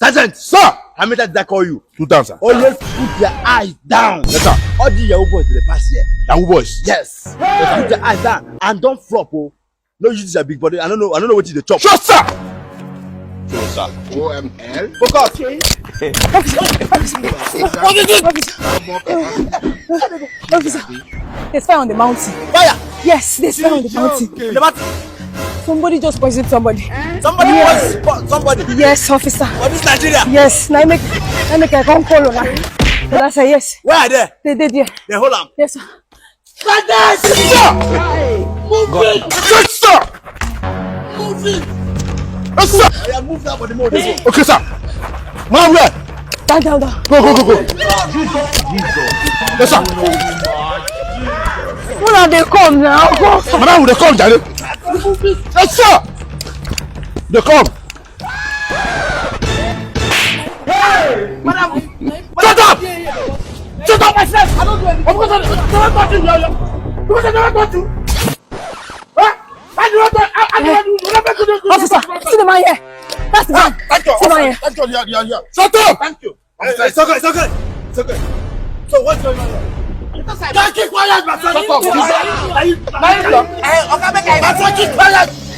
Sergeant! Sir! How many times did I call you? 2 times, sir. Always put your eyes down. Yes, sir. All the Yahoo boys to the pass here. Yahoo boys. Yes. Put your eyes down and don't flop, oh. No use your big body. I don't know what you the chop. Sure, sir! Sure, sir. OML. Focus. What is it? Officer. There's fire on the mountain. Fire! Yes, there's fire on the mountain. The mountain. Somebody just poisoned somebody. Somebody was somebody. Yes, officer. For this Nigeria. Yes, now I make I come call on her. But I say yes. Where are they? They did, yeah. They hold on. Yes, sir. Sergeant! Sir! Move it! Yes, sir! Move it! Yes, sir! I have moved out for the mode. Okay, sir. Man, where? Down. Go. Yes, sir. When are they come now? Go. Madam, will they come, Daddy? Yes, sir! They come. Madam! Shut up! Shut up, myself! I don't do anything. Of course, I don't touch you. Because I never touch you. I do not. Officer, see the man here. That's the man. Thank you. See the man here. Thank you. Yeah. Shut up! Thank you. It's okay. So what's going on here? Keep quiet, my friend. Shut up.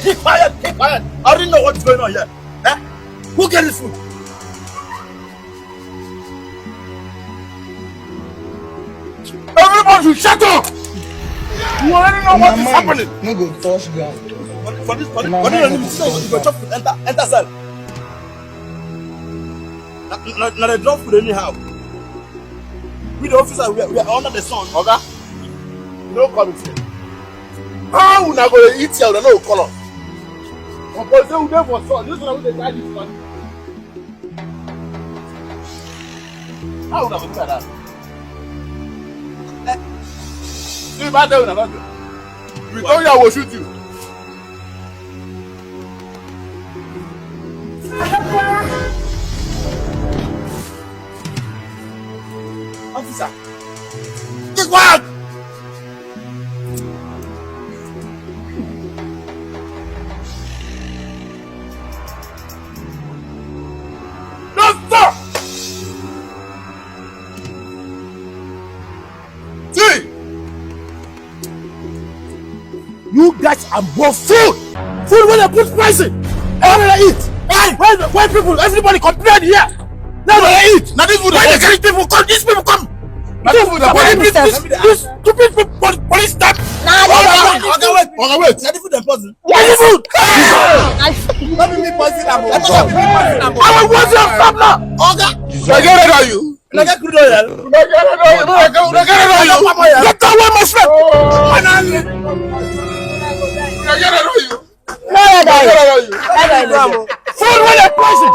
Keep quiet. I didn't know what's going on here. Eh? Who get this food? Everybody should shut up! You already know what is happening. No go touch ground. For this, you go chop food, enter cell. Now they drop food anyhow. We the officer, we are under the sun. Okay? No committee. How we not going to eat here? We no color. Because they will there for sun. This is how they try this one. How we not going to do that? See, bad day we not going to do. We told you I will shoot you. Officer, keep quiet. No, sir! See! You guys are both food. Food when they put pricing. Everybody eat. Why people? Everybody complain here. Now they eat. Now this food Why they carry people come? These people come. Now this food This stupid police staff. Okay, wait. Now the food and poison. Why the food? Let me poison them. I will watch your stop now. Okay. Get on you. Get crude oil. Get on you. Get away, my friend. Get on you. Food when they poison.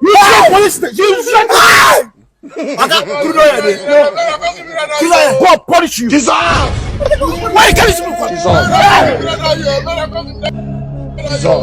You shut police station. You shut. God punish you. Why you carry people? Jesus.